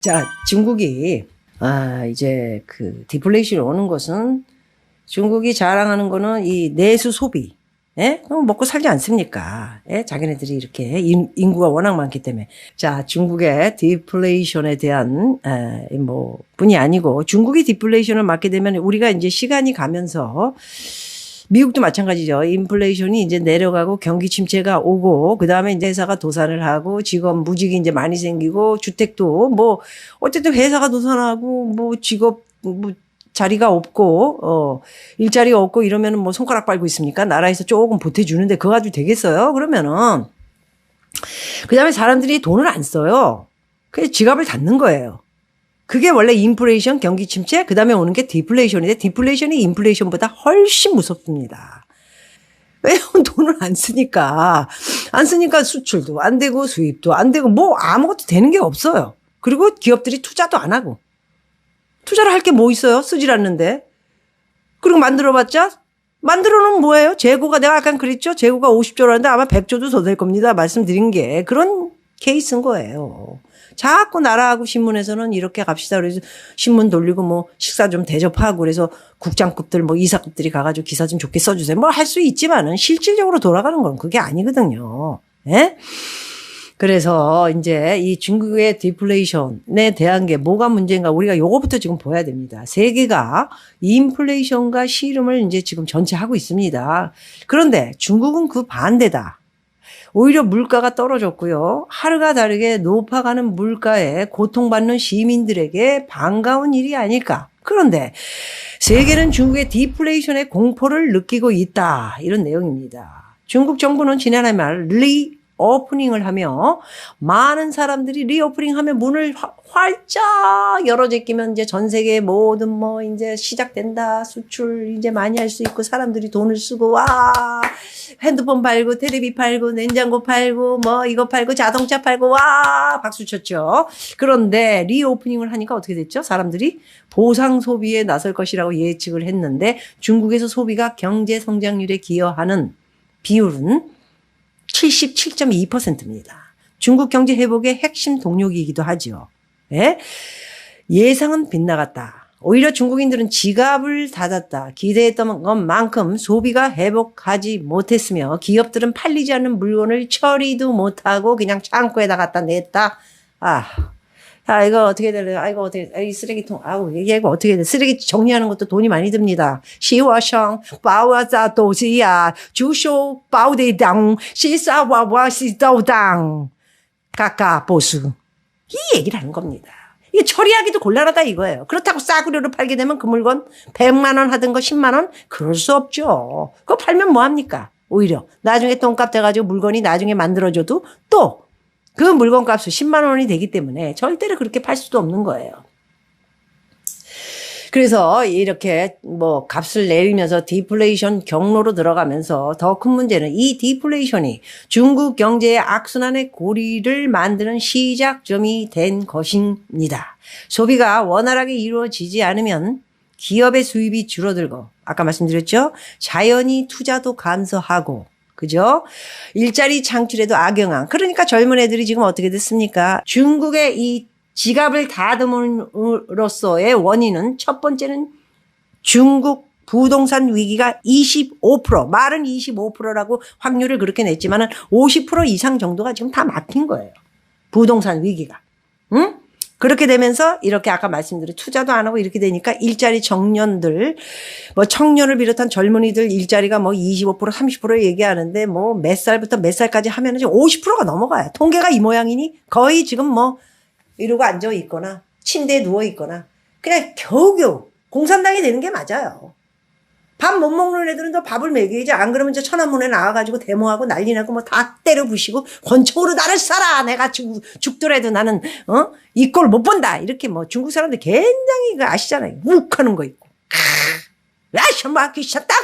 자, 중국이 이제 그 디플레이션이 오는 것은 중국이 자랑하는 거는 이 내수 소비. 예? 그럼 먹고 살지 않습니까? 예? 자기네들이 이렇게 인구가 워낙 많기 때문에. 자, 중국의 디플레이션에 대한 뿐이 아니고 중국이 디플레이션을 맞게 되면 우리가 이제 시간이 가면서 미국도 마찬가지죠. 인플레이션이 이제 내려가고 경기 침체가 오고 그다음에 이제 회사가 도산을 하고 직업 무직이 이제 많이 생기고 주택도 뭐 어쨌든 회사가 도산하고 뭐 직업 뭐 자리가 없고 일자리가 없고 이러면은 뭐 손가락 빨고 있습니까? 나라에서 조금 보태주는데 그거 가지고 되겠어요? 그러면은 그다음에 사람들이 돈을 안 써요. 그래서 지갑을 닫는 거예요. 그게 원래 인플레이션, 경기 침체, 그 다음에 오는 게 디플레이션인데 디플레이션이 인플레이션보다 훨씬 무섭습니다. 왜냐면 돈을 안 쓰니까. 안 쓰니까 수출도 안 되고 수입도 안 되고 뭐 아무것도 되는 게 없어요. 그리고 기업들이 투자도 안 하고. 투자를 할 게 뭐 있어요? 쓰질 않는데. 그리고 만들어봤자? 만들어놓으면 뭐예요? 재고가 내가 아까 그랬죠? 재고가 50조라는데 아마 100조도 더 될 겁니다. 말씀드린 게. 그런 케이스인 거예요. 자꾸 나라하고 신문에서는 이렇게 갑시다. 그래서 신문 돌리고 뭐 식사 좀 대접하고 그래서 국장급들 뭐 이사급들이 가가지고 기사 좀 좋게 써주세요. 뭐 할 수 있지만은 실질적으로 돌아가는 건 그게 아니거든요. 예? 그래서 이제 이 중국의 디플레이션에 대한 게 뭐가 문제인가 우리가 요거부터 지금 봐야 됩니다. 세계가 인플레이션과 씨름을 이제 지금 전체 하고 있습니다. 그런데 중국은 그 반대다. 오히려 물가가 떨어졌고요. 하루가 다르게 높아가는 물가에 고통받는 시민들에게 반가운 일이 아닐까. 그런데 세계는 중국의 디플레이션의 공포를 느끼고 있다. 이런 내용입니다. 중국 정부는 지난해 말 리오프닝을 하며 많은 사람들이 리오프닝 하면 문을 활짝 열어 제끼면 이제 전 세계 모든 뭐 이제 시작된다. 수출 이제 많이 할 수 있고 사람들이 돈을 쓰고 와 핸드폰 팔고 테레비 팔고 냉장고 팔고 뭐 이거 팔고 자동차 팔고 와 박수 쳤죠. 그런데 리오프닝을 하니까 어떻게 됐죠? 사람들이 보상 소비에 나설 것이라고 예측을 했는데 중국에서 소비가 경제 성장률에 기여하는 비율은 77.2%입니다. 중국 경제 회복의 핵심 동력이기도 하죠. 예? 예상은 빗나갔다. 오히려 중국인들은 지갑을 닫았다. 기대했던 것만큼 소비가 회복하지 못했으며 기업들은 팔리지 않는 물건을 처리도 못하고 그냥 창고에다 갖다 냈다. 이거 어떻게 될래? 이거 어떻게, 이 쓰레기통, 이거 어떻게 돼? 쓰레기 정리하는 것도 돈이 많이 듭니다. 시화성, 바와자 도시야, 주쇼, 바우대당, 시사와와 시도당, 까까 보수. 이 얘기를 하는 겁니다. 이게 처리하기도 곤란하다 이거예요. 그렇다고 싸구려로 팔게 되면 그 물건 100만 원 하던 거 10만 원? 그럴 수 없죠. 그거 팔면 뭐합니까? 오히려 나중에 똥값 돼가지고 물건이 나중에 만들어져도 또 그 물건 값이 10만 원이 되기 때문에 절대로 그렇게 팔 수도 없는 거예요. 그래서 이렇게 뭐 값을 내리면서 디플레이션 경로로 들어가면서 더 큰 문제는 이 디플레이션이 중국 경제의 악순환의 고리를 만드는 시작점이 된 것입니다. 소비가 원활하게 이루어지지 않으면 기업의 수입이 줄어들고 아까 말씀드렸죠? 자연히 투자도 감소하고 그죠? 일자리 창출에도 악영향. 그러니까 젊은 애들이 지금 어떻게 됐습니까? 중국의 이 지갑을 닫음으로써의 원인은 첫 번째는 중국 부동산 위기가 25%, 말은 25%라고 확률을 그렇게 냈지만은 50% 이상 정도가 지금 다 막힌 거예요. 부동산 위기가. 응? 그렇게 되면서 이렇게 아까 말씀드린 투자도 안 하고 이렇게 되니까 일자리 청년들, 뭐 청년을 비롯한 젊은이들 일자리가 뭐 25%, 30% 얘기하는데 뭐 몇 살부터 몇 살까지 하면은 지금 50%가 넘어가요. 통계가 이 모양이니 거의 지금 뭐 이러고 앉아 있거나 침대에 누워 있거나 그냥 겨우겨우 공산당이 되는 게 맞아요. 밥 못 먹는 애들은 더 밥을 먹여야지. 안 그러면 저 천안문에 나와가지고 데모하고 난리 나고 뭐 다 때려 부시고 권총으로 나를 쏴라. 내가 죽더라도 나는 이 꼴 못 본다. 이렇게 뭐 중국 사람들 굉장히 아시잖아요. 욱하는 거 있고. 라셔마키샤 땅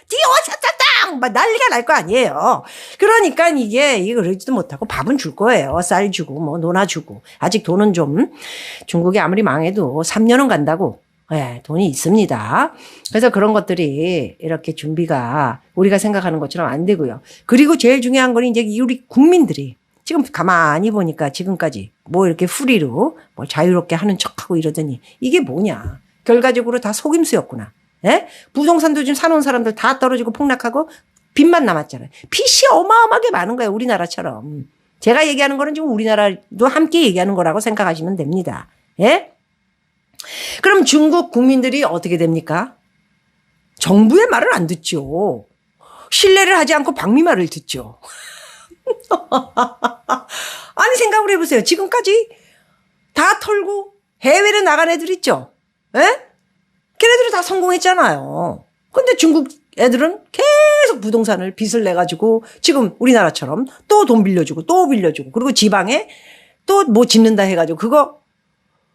디오샤땅 막 난리가 날 거 아니에요. 그러니까 이게 그러지도 못하고 밥은 줄 거예요. 쌀 주고 뭐 노나 주고. 아직 돈은 좀 중국이 아무리 망해도 3년은 간다고. 네, 돈이 있습니다. 그래서 그런 것들이 이렇게 준비가 우리가 생각하는 것처럼 안 되고요. 그리고 제일 중요한 건 이제 우리 국민들이 지금 가만히 보니까 지금까지 뭐 이렇게 프리로 뭐 자유롭게 하는 척하고 이러더니 이게 뭐냐. 결과적으로 다 속임수였구나. 예? 부동산도 지금 사놓은 사람들 다 떨어지고 폭락하고 빚만 남았잖아요. 빚이 어마어마하게 많은 거예요. 우리나라처럼. 제가 얘기하는 거는 지금 우리나라도 함께 얘기하는 거라고 생각하시면 됩니다. 예? 그럼 중국 국민들이 어떻게 됩니까? 정부의 말을 안 듣죠. 신뢰를 하지 않고 박미 말을 듣죠. 아니 생각을 해보세요. 지금까지 다 털고 해외로 나간 애들 있죠. 예? 걔네들이 다 성공했잖아요. 근데 중국 애들은 계속 부동산을 빚을 내가지고 지금 우리나라처럼 또 돈 빌려주고 또 빌려주고 그리고 지방에 또 뭐 짓는다 해가지고 그거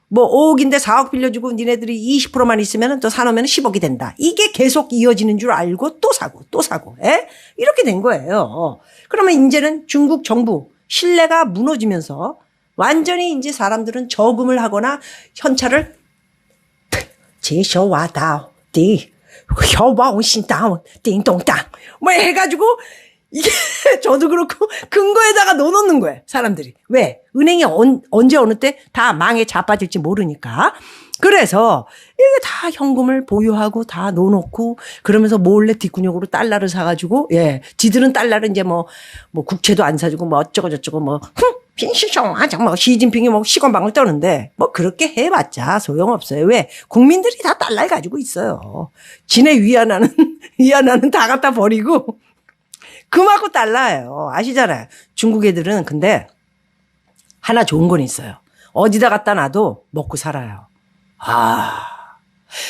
뭐 5억인데 4억 빌려주고 니네들이 20%만 있으면 또 사놓으면 10억이 된다. 이게 계속 이어지는 줄 알고 또 사고 또 사고. 예? 이렇게 된 거예요. 그러면 이제는 중국 정부 신뢰가 무너지면서 완전히 이제 사람들은 저금을 하거나 현찰을 제셔와다오 띠 효바오신다오 띵동땅 뭐 해가지고 이게 저도 그렇고 근거에다가 넣어놓는 거예요. 사람들이. 왜? 은행이 언제 어느 때 다 망에 자빠질지 모르니까. 그래서 이게 다 현금을 보유하고 다 넣어놓고 그러면서 몰래 뒷구녕으로 달러를 사가지고 예, 지들은 달러를 이제 뭐 국채도 안 사주고 뭐 어쩌고 저쩌고 뭐 핑시숑하자 뭐 시진핑이 뭐 시건방을 떠는데 뭐 그렇게 해봤자 소용없어요. 왜? 국민들이 다 달러를 가지고 있어요. 지네 위안화는 다 갖다 버리고 그만큼 달라요. 아시잖아요. 중국 애들은 근데 하나 좋은 건 있어요. 어디다 갖다 놔도 먹고 살아요.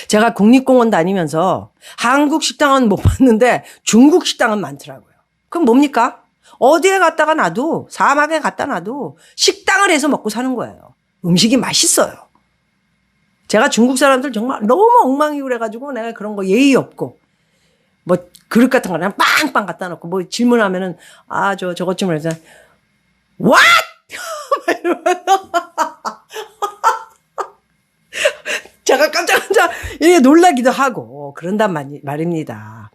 제가 국립공원 다니면서 한국 식당은 못 봤는데 중국 식당은 많더라고요. 그럼 뭡니까? 어디에 갖다가 놔도 사막에 갖다 놔도 식당을 해서 먹고 사는 거예요. 음식이 맛있어요. 제가 중국 사람들 정말 너무 엉망이고 그래가지고 내가 그런 거 예의 없고 뭐 그릇 같은 거 그냥 빵빵 갖다 놓고 뭐 질문하면은 저것 좀 해서 What? 제가 깜짝 놀라기도 하고 그런단 말입니다.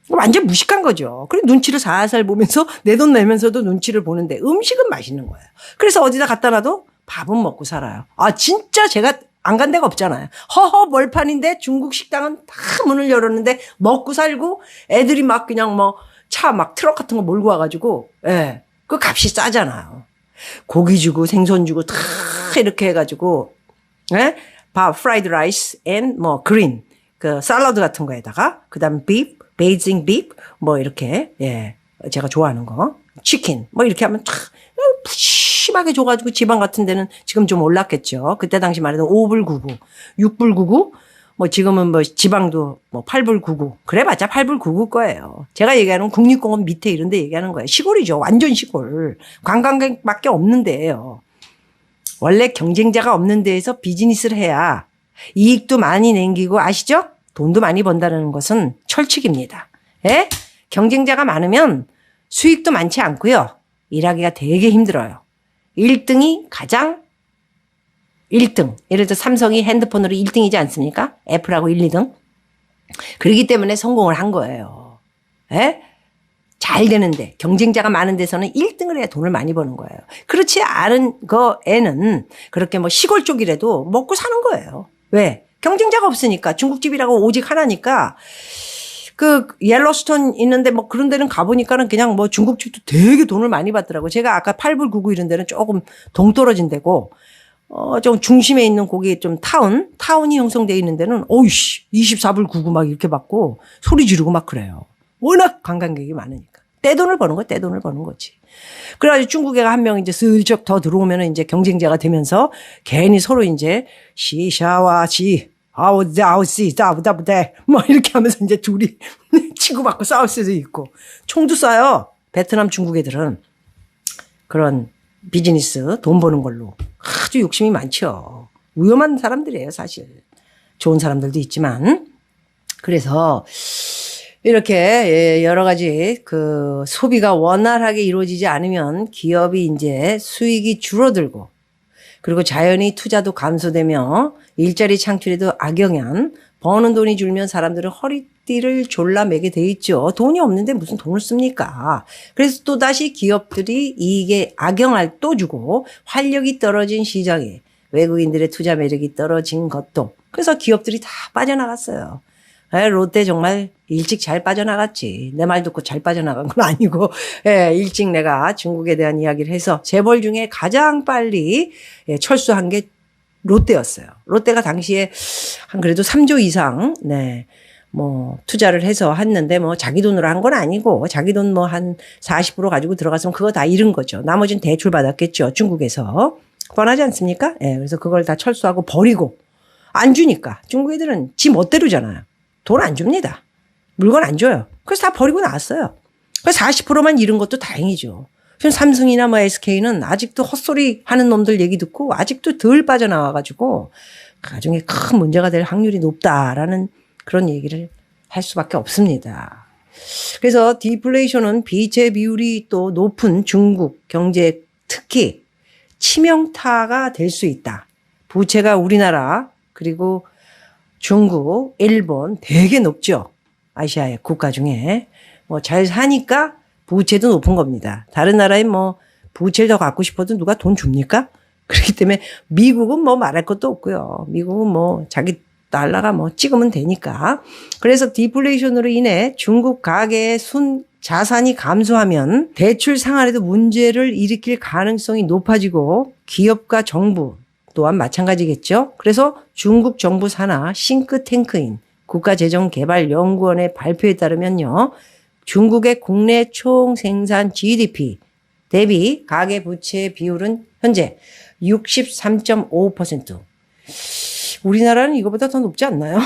완전 무식한 거죠. 그래 눈치를 살살 보면서 내 돈 내면서도 눈치를 보는데 음식은 맛있는 거예요. 그래서 어디다 갖다 놔도 밥은 먹고 살아요. 진짜 제가 안 간 데가 없잖아요. 허허 멀판인데 중국 식당은 다 문을 열었는데 먹고 살고 애들이 막 그냥 뭐 차 막 트럭 같은 거 몰고 와가지고 예, 그 값이 싸잖아요. 고기 주고 생선 주고 다 이렇게 해가지고 예? 밥 프라이드 라이스 앤 뭐 그린 그 샐러드 같은 거에다가 그다음 빕 베이징 빕 뭐 이렇게 예 제가 좋아하는 거 치킨 뭐 이렇게 하면 탁 푸짐하게 줘가지고 지방 같은 데는 지금 좀 올랐겠죠. 그때 당시 말해도 5불 99, 6불 99 뭐 지금은 뭐 지방도 뭐 8불 99 그래봤자 8불 99 거예요. 제가 얘기하는 국립공원 밑에 이런 데 얘기하는 거예요. 시골이죠. 완전 시골. 관광객밖에 없는 데예요. 원래 경쟁자가 없는 데에서 비즈니스를 해야 이익도 많이 남기고 아시죠? 돈도 많이 번다는 것은 철칙입니다. 예? 경쟁자가 많으면 수익도 많지 않고요. 일하기가 되게 힘들어요. 1등이 가장 1등. 예를 들어 삼성이 핸드폰으로 1등이지 않습니까? 애플하고 1, 2등. 그렇기 때문에 성공을 한 거예요. 예? 잘 되는데 경쟁자가 많은 데서는 1등을 해야 돈을 많이 버는 거예요. 그렇지 않은 애는 그렇게 뭐 시골 쪽이라도 먹고 사는 거예요. 왜? 경쟁자가 없으니까 중국집이라고 오직 하나니까 그 옐로스톤 있는데 뭐 그런 데는 가보니까는 그냥 뭐 중국집도 되게 돈을 많이 받더라고요. 제가 아까 8불 99 이런 데는 조금 동떨어진 데고 좀 중심에 있는 거기 좀 타운이 형성되어 있는 데는 어이씨 24불 99 막 이렇게 받고 소리 지르고 막 그래요. 워낙 관광객이 많으니까. 떼돈을 버는 거야, 떼돈을 버는 거지. 그래가지고 중국애가 한 명 이제 슬쩍 더 들어오면은 이제 경쟁자가 되면서 괜히 서로 이제 시샤와시 아우씨 따부따부대 뭐 이렇게 하면서 이제 둘이 치고받고 싸울 수도 있고 총도 쏴요. 베트남 중국 애들은 그런 비즈니스 돈 버는 걸로 아주 욕심이 많죠. 위험한 사람들이에요, 사실. 좋은 사람들도 있지만. 그래서 이렇게 여러 가지 그 소비가 원활하게 이루어지지 않으면 기업이 이제 수익이 줄어들고 그리고 자연히 투자도 감소되며 일자리 창출에도 악영향, 버는 돈이 줄면 사람들은 허리띠를 졸라매게 돼 있죠. 돈이 없는데 무슨 돈을 씁니까? 그래서 또다시 기업들이 이게 악영향을 또 주고 활력이 떨어진 시장에 외국인들의 투자 매력이 떨어진 것도 그래서 기업들이 다 빠져나갔어요. 롯데 정말 일찍 잘 빠져나갔지. 내 말 듣고 잘 빠져나간 건 아니고 일찍 내가 중국에 대한 이야기를 해서 재벌 중에 가장 빨리 철수한 게 롯데였어요. 롯데가 당시에 한 그래도 3조 이상 뭐 투자를 해서 했는데 뭐 자기 돈으로 한 건 아니고 자기 돈 뭐 한 40% 가지고 들어갔으면 그거 다 잃은 거죠. 나머지는 대출 받았겠죠. 중국에서. 뻔하지 않습니까? 그래서 그걸 다 철수하고 버리고 안 주니까 중국 애들은 지 멋대로잖아요. 돈 안 줍니다. 물건 안 줘요. 그래서 다 버리고 나왔어요. 그래서 40%만 잃은 것도 다행이죠. 지금 삼성이나 뭐 SK는 아직도 헛소리 하는 놈들 얘기 듣고 아직도 덜 빠져나와가지고 나중에 큰 문제가 될 확률이 높다라는 그런 얘기를 할 수밖에 없습니다. 그래서 디플레이션은 비채 비율이 또 높은 중국 경제에 특히 치명타가 될 수 있다. 부채가 우리나라 그리고 중국, 일본 되게 높죠. 아시아의 국가 중에. 뭐 잘 사니까 부채도 높은 겁니다. 다른 나라에 뭐 부채를 더 갖고 싶어도 누가 돈 줍니까? 그렇기 때문에 미국은 뭐 말할 것도 없고요. 미국은 뭐 자기 달러가 뭐 찍으면 되니까. 그래서 디플레이션으로 인해 중국 가계의 순 자산이 감소하면 대출 상환에도 문제를 일으킬 가능성이 높아지고 기업과 정부 또한 마찬가지겠죠. 그래서 중국 정부 산하 싱크탱크인 국가재정개발연구원의 발표에 따르면요. 중국의 국내 총생산 GDP 대비 가계부채 비율은 현재 63.5%. 우리나라는 이거보다 더 높지 않나요?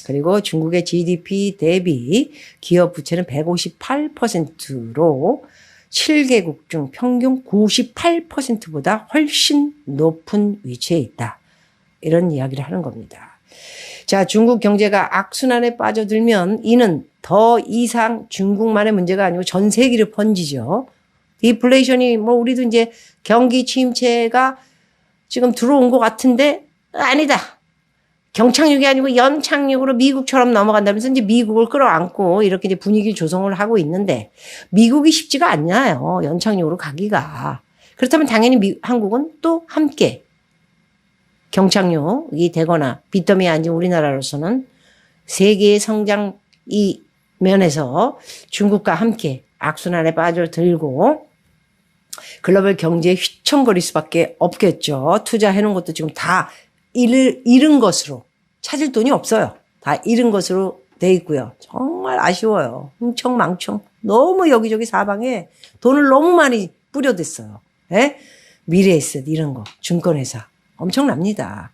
그리고 중국의 GDP 대비 기업 부채는 158%로 7개국 중 평균 98%보다 훨씬 높은 위치에 있다. 이런 이야기를 하는 겁니다. 자, 중국 경제가 악순환에 빠져들면 이는 더 이상 중국만의 문제가 아니고 전 세계로 번지죠. 디플레이션이 뭐 우리도 이제 경기 침체가 지금 들어온 것 같은데 아니다. 경착륙이 아니고 연착륙으로 미국처럼 넘어간다면서 이제 미국을 끌어안고 이렇게 이제 분위기 조성을 하고 있는데 미국이 쉽지가 않나요? 연착륙으로 가기가. 그렇다면 당연히 한국은 또 함께 경착륙이 되거나 빚더미에 앉은 우리나라로서는 세계의 성장 이 면에서 중국과 함께 악순환에 빠져들고 글로벌 경제에 휘청거릴 수밖에 없겠죠. 투자해놓은 것도 지금 다 잃은 것으로 찾을 돈이 없어요. 다 잃은 것으로 돼 있고요. 정말 아쉬워요. 흥청망청 너무 여기저기 사방에 돈을 너무 많이 뿌려댔어요. 미래에셋 이런 거 증권회사 엄청납니다.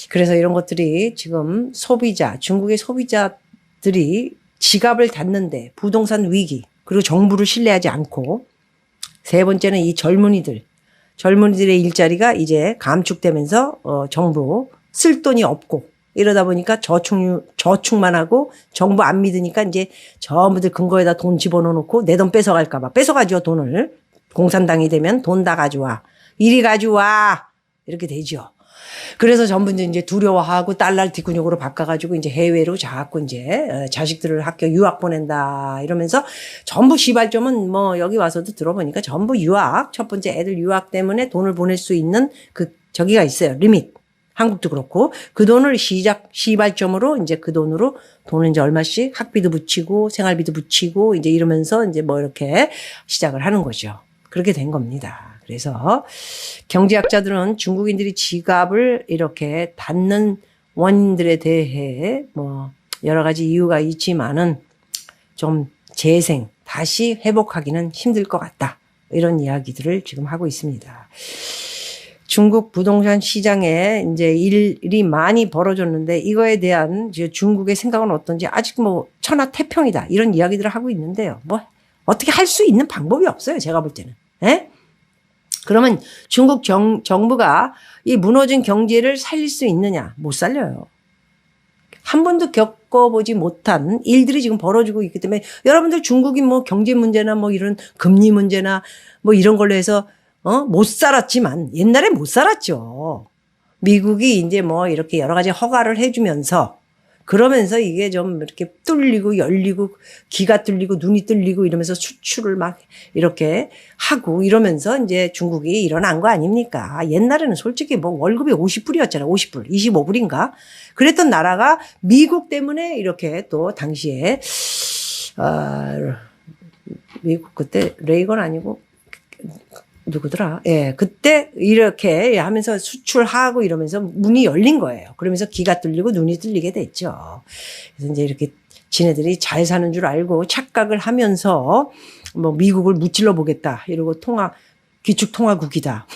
그래서 이런 것들이 지금 중국의 소비자들이 지갑을 닫는데 부동산 위기 그리고 정부를 신뢰하지 않고 세 번째는 이 젊은이들의 일자리가 이제 감축되면서 정부 쓸 돈이 없고 이러다 보니까 저축만 하고 정부 안 믿으니까 이제 전부들 근거에다 돈 집어넣고 내 돈 뺏어갈까 봐 뺏어가죠. 돈을 공산당이 되면 돈 다 가져와 이리 가져와 이렇게 되죠. 그래서 전부 이제 두려워하고 달러를 뒷근육으로 바꿔가지고 이제 해외로 자꾸 이제 자식들을 학교 유학 보낸다 이러면서 전부 시발점은 뭐 여기 와서도 들어보니까 전부 유학 첫 번째 애들 유학 때문에 돈을 보낼 수 있는 저기가 있어요. 리밋. 한국도 그렇고 그 돈을 시발점으로 이제 그 돈으로 돈을 이제 얼마씩 학비도 붙이고 생활비도 붙이고 이제 이러면서 이제 뭐 이렇게 시작을 하는 거죠. 그렇게 된 겁니다. 그래서 경제학자들은 중국인들이 지갑을 이렇게 닫는 원인들에 대해 뭐 여러 가지 이유가 있지만은 좀 다시 회복하기는 힘들 것 같다. 이런 이야기들을 지금 하고 있습니다. 중국 부동산 시장에 이제 일이 많이 벌어졌는데 이거에 대한 이제 중국의 생각은 어떤지 아직 뭐 천하태평이다. 이런 이야기들을 하고 있는데요. 뭐 어떻게 할 수 있는 방법이 없어요. 제가 볼 때는. 그러면 중국 정부가 이 무너진 경제를 살릴 수 있느냐? 못 살려요. 한 번도 겪어보지 못한 일들이 지금 벌어지고 있기 때문에 여러분들 중국이 뭐 경제 문제나 뭐 이런 금리 문제나 뭐 이런 걸로 해서 못 살았지만 옛날에 못 살았죠. 미국이 이제 뭐 이렇게 여러 가지 허가를 해주면서 그러면서 이게 좀 이렇게 뚫리고 열리고 귀가 뚫리고 눈이 뚫리고 이러면서 수출을 막 이렇게 하고 이러면서 이제 중국이 일어난 거 아닙니까? 옛날에는 솔직히 뭐 월급이 50불이었잖아요. 50불, 25불인가? 그랬던 나라가 미국 때문에 이렇게 또 당시에 미국 그때 레이건 아니고 누구더라? 예, 그때 이렇게 하면서 수출하고 이러면서 문이 열린 거예요. 그러면서 귀가 뚫리고 눈이 뚫리게 됐죠. 그래서 이제 이렇게 지네들이 잘 사는 줄 알고 착각을 하면서 뭐 미국을 무찔러 보겠다 이러고 기축통화국이다.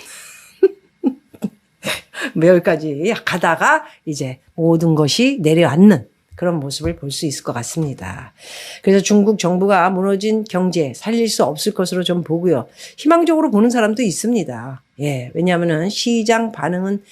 뭐 여기까지 가다가 이제 모든 것이 내려앉는 그런 모습을 볼 수 있을 것 같습니다. 그래서 중국 정부가 무너진 경제 살릴 수 없을 것으로 좀 보고요. 희망적으로 보는 사람도 있습니다. 예, 왜냐하면은 시장 반응은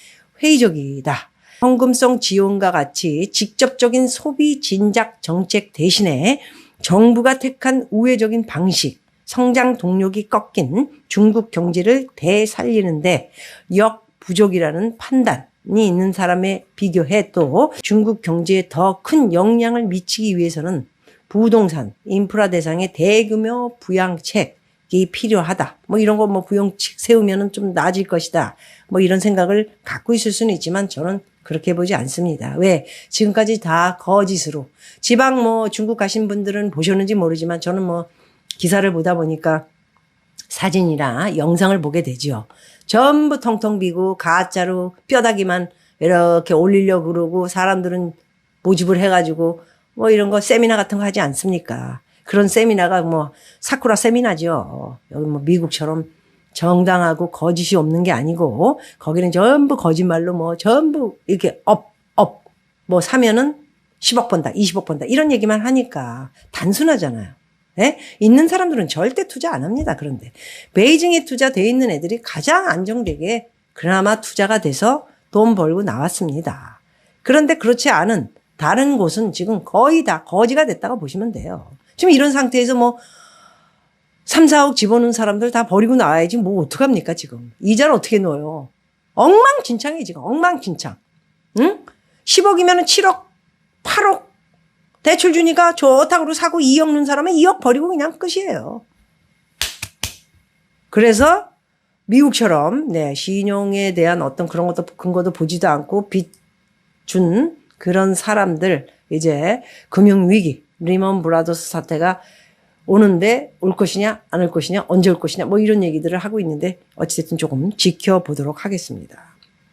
회의적이다. 현금성 지원과 같이 직접적인 소비 진작 정책 대신에 정부가 택한 우회적인 방식, 성장 동력이 꺾인 중국 경제를 되살리는데 역부족이라는 판단이 있는 사람에 비교해 또 중국 경제에 더 큰 영향을 미치기 위해서는 부동산, 인프라 대상의 대규모 부양책이 필요하다. 뭐 이런 거 뭐 부양책 세우면은 좀 나아질 것이다. 뭐 이런 생각을 갖고 있을 수는 있지만 저는 그렇게 보지 않습니다. 왜? 지금까지 다 거짓으로. 지방 뭐 중국 가신 분들은 보셨는지 모르지만 저는 뭐 기사를 보다 보니까 사진이나 영상을 보게 되죠. 전부 텅텅 비고 가짜로 뼈다귀만 이렇게 올리려고 그러고 사람들은 모집을 해가지고 뭐 이런 거 세미나 같은 거 하지 않습니까? 그런 세미나가 뭐 사쿠라 세미나죠. 여기 뭐 미국처럼 정당하고 거짓이 없는 게 아니고 거기는 전부 거짓말로 뭐 전부 이렇게 뭐 사면은 10억 번다, 20억 번다 이런 얘기만 하니까 단순하잖아요. 예? 있는 사람들은 절대 투자 안 합니다. 그런데 베이징에 투자돼 있는 애들이 가장 안정되게 그나마 투자가 돼서 돈 벌고 나왔습니다. 그런데 그렇지 않은 다른 곳은 지금 거의 다 거지가 됐다고 보시면 돼요. 지금 이런 상태에서 뭐 3, 4억 집어넣은 사람들 다 버리고 나와야지 뭐 어떡합니까 지금. 이자를 어떻게 넣어요. 엉망진창이에요 지금. 엉망진창. 응? 10억이면 7억 8억 대출 주니까 좋다고 사고 2억 넣은 사람은 2억 버리고 그냥 끝이에요. 그래서 미국처럼 네, 신용에 대한 어떤 그런 것도 근거도 보지도 않고 빚 준 그런 사람들 이제 금융위기 리먼 브라더스 사태가 오는데 올 것이냐 안 올 것이냐 언제 올 것이냐 뭐 이런 얘기들을 하고 있는데 어찌됐든 조금 지켜보도록 하겠습니다.